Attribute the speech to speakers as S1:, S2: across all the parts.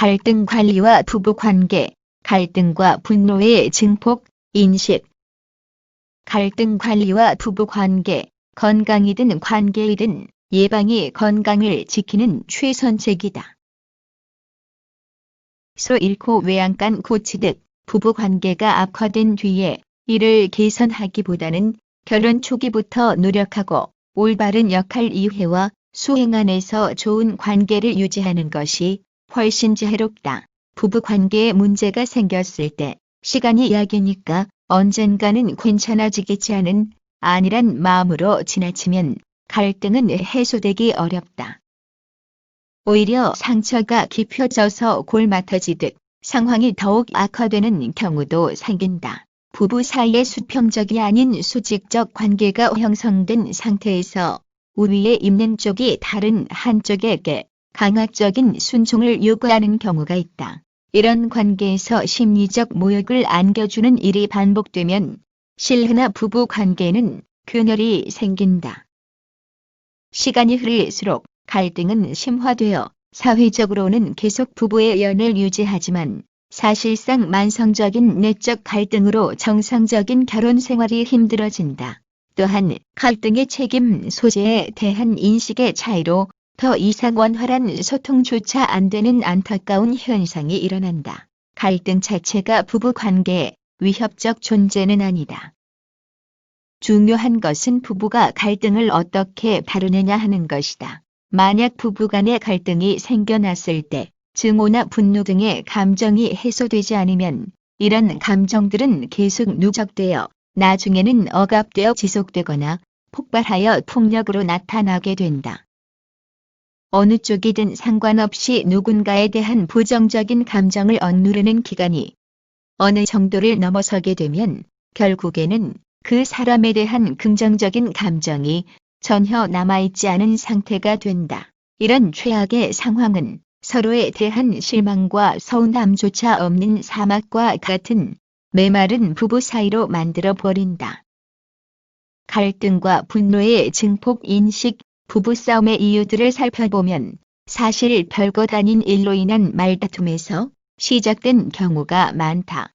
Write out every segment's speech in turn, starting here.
S1: 갈등 관리와 부부관계, 갈등과 분노의 증폭, 인식. 갈등 관리와 부부관계, 건강이든 관계이든 예방이 건강을 지키는 최선책이다. 소 잃고 외양간 고치듯 부부관계가 악화된 뒤에 이를 개선하기보다는 결혼 초기부터 노력하고 올바른 역할 이해와 수행 안에서 좋은 관계를 유지하는 것이 훨씬 지혜롭다. 부부관계에 문제가 생겼을 때 시간이 약이니까 언젠가는 괜찮아지겠지 하는 안일한 마음으로 지나치면 갈등은 해소되기 어렵다. 오히려 상처가 깊어져서 골마터지듯 상황이 더욱 악화되는 경우도 생긴다. 부부 사이에 수평적이 아닌 수직적 관계가 형성된 상태에서 우위에 있는 쪽이 다른 한쪽에게 강압적인 순종을 요구하는 경우가 있다. 이런 관계에서 심리적 모욕을 안겨주는 일이 반복되면 실흐나 부부 관계는 균열이 생긴다. 시간이 흐를수록 갈등은 심화되어 사회적으로는 계속 부부의 연을 유지하지만 사실상 만성적인 내적 갈등으로 정상적인 결혼 생활이 힘들어진다. 또한 갈등의 책임 소재에 대한 인식의 차이로 더 이상 원활한 소통조차 안 되는 안타까운 현상이 일어난다. 갈등 자체가 부부 관계에 위협적 존재는 아니다. 중요한 것은 부부가 갈등을 어떻게 다루느냐 하는 것이다. 만약 부부간의 갈등이 생겨났을 때 증오나 분노 등의 감정이 해소되지 않으면 이런 감정들은 계속 누적되어 나중에는 억압되어 지속되거나 폭발하여 폭력으로 나타나게 된다. 어느 쪽이든 상관없이 누군가에 대한 부정적인 감정을 억누르는 기간이 어느 정도를 넘어서게 되면 결국에는 그 사람에 대한 긍정적인 감정이 전혀 남아있지 않은 상태가 된다. 이런 최악의 상황은 서로에 대한 실망과 서운함조차 없는 사막과 같은 메마른 부부 사이로 만들어 버린다. 갈등과 분노의 증폭 인식, 부부싸움의 이유들을 살펴보면 사실 별것 아닌 일로 인한 말다툼에서 시작된 경우가 많다.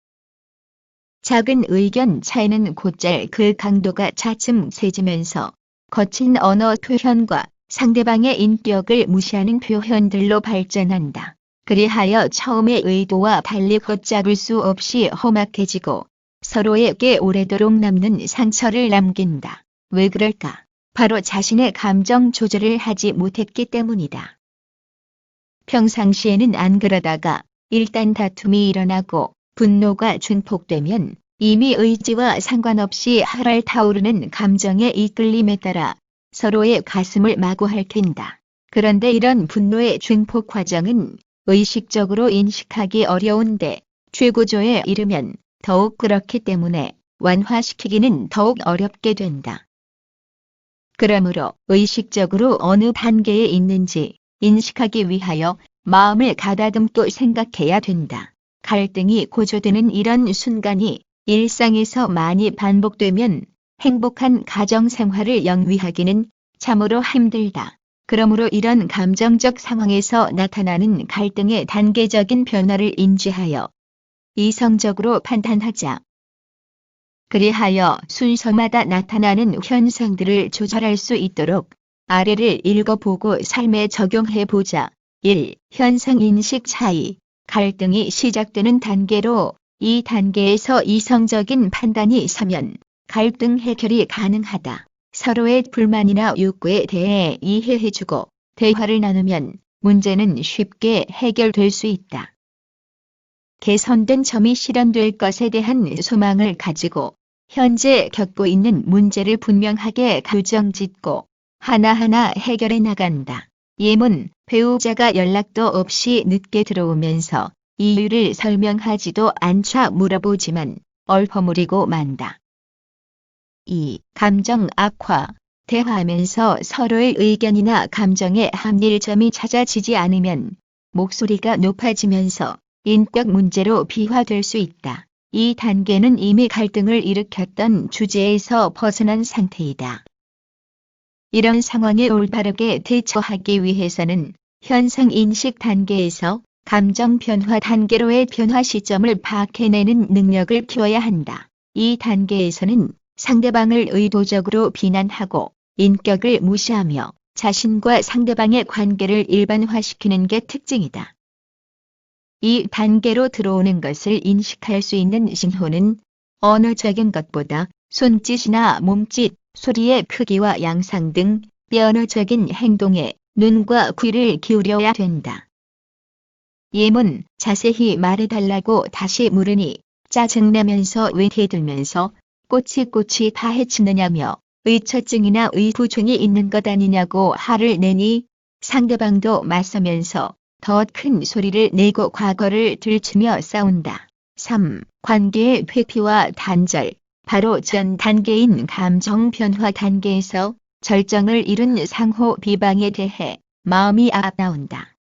S1: 작은 의견 차이는 곧잘 그 강도가 차츰 세지면서 거친 언어 표현과 상대방의 인격을 무시하는 표현들로 발전한다. 그리하여 처음의 의도와 달리 걷잡을 수 없이 험악해지고 서로에게 오래도록 남는 상처를 남긴다. 왜 그럴까? 바로 자신의 감정 조절을 하지 못했기 때문이다. 평상시에는 안 그러다가 일단 다툼이 일어나고 분노가 증폭되면 이미 의지와 상관없이 활활 타오르는 감정의 이끌림에 따라 서로의 가슴을 마구 핥힌다. 그런데 이런 분노의 증폭 과정은 의식적으로 인식하기 어려운데 최고조에 이르면 더욱 그렇기 때문에 완화시키기는 더욱 어렵게 된다. 그러므로 의식적으로 어느 단계에 있는지 인식하기 위하여 마음을 가다듬고 생각해야 된다. 갈등이 고조되는 이런 순간이 일상에서 많이 반복되면 행복한 가정생활을 영위하기는 참으로 힘들다. 그러므로 이런 감정적 상황에서 나타나는 갈등의 단계적인 변화를 인지하여 이성적으로 판단하자. 그리하여 순서마다 나타나는 현상들을 조절할 수 있도록 아래를 읽어보고 삶에 적용해보자. 1. 현상인식 차이. 갈등이 시작되는 단계로 이 단계에서 이성적인 판단이 서면 갈등 해결이 가능하다. 서로의 불만이나 욕구에 대해 이해해주고 대화를 나누면 문제는 쉽게 해결될 수 있다. 개선된 점이 실현될 것에 대한 소망을 가지고 현재 겪고 있는 문제를 분명하게 규정짓고 하나하나 해결해 나간다. 예문, 배우자가 연락도 없이 늦게 들어오면서 이유를 설명하지도 않자 물어보지만 얼버무리고 만다. 2. 감정 악화. 대화하면서 서로의 의견이나 감정의 합일점이 찾아지지 않으면 목소리가 높아지면서 인격 문제로 비화될 수 있다. 이 단계는 이미 갈등을 일으켰던 주제에서 벗어난 상태이다. 이런 상황에 올바르게 대처하기 위해서는 현상인식 단계에서 감정 변화 단계로의 변화 시점을 파악해내는 능력을 키워야 한다. 이 단계에서는 상대방을 의도적으로 비난하고 인격을 무시하며 자신과 상대방의 관계를 일반화시키는 게 특징이다. 이 단계로 들어오는 것을 인식할 수 있는 신호는 언어적인 것보다 손짓이나 몸짓, 소리의 크기와 양상 등 비언어적인 행동에 눈과 귀를 기울여야 된다. 예문, 자세히 말해달라고 다시 물으니 짜증내면서 왜 대들면서 꼬치꼬치 다 해치느냐며 의처증이나 의부종이 있는 것 아니냐고 화를 내니 상대방도 맞서면서 더 큰 소리를 내고 과거를 들추며 싸운다. 3. 관계의 회피와 단절. 바로 전 단계인 감정 변화 단계에서 절정을 이룬 상호 비방에 대해 마음이 아나온다.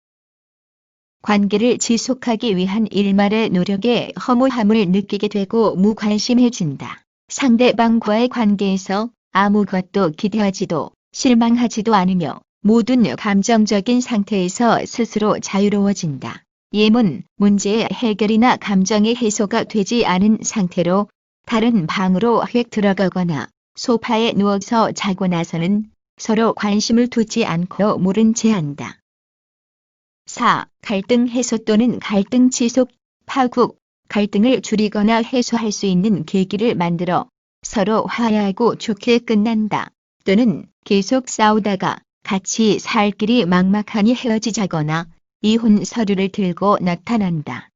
S1: 관계를 지속하기 위한 일말의 노력에 허무함을 느끼게 되고 무관심해진다. 상대방과의 관계에서 아무것도 기대하지도 실망하지도 않으며 모든 감정적인 상태에서 스스로 자유로워진다. 예문, 문제의 해결이나 감정의 해소가 되지 않은 상태로 다른 방으로 휙 들어가거나 소파에 누워서 자고 나서는 서로 관심을 두지 않고 모른 채 한다. 4. 갈등 해소 또는 갈등 지속, 파국, 갈등을 줄이거나 해소할 수 있는 계기를 만들어 서로 화해하고 좋게 끝난다. 또는 계속 싸우다가 같이 살 길이 막막하니 헤어지자거나 이혼 서류를 들고 나타난다.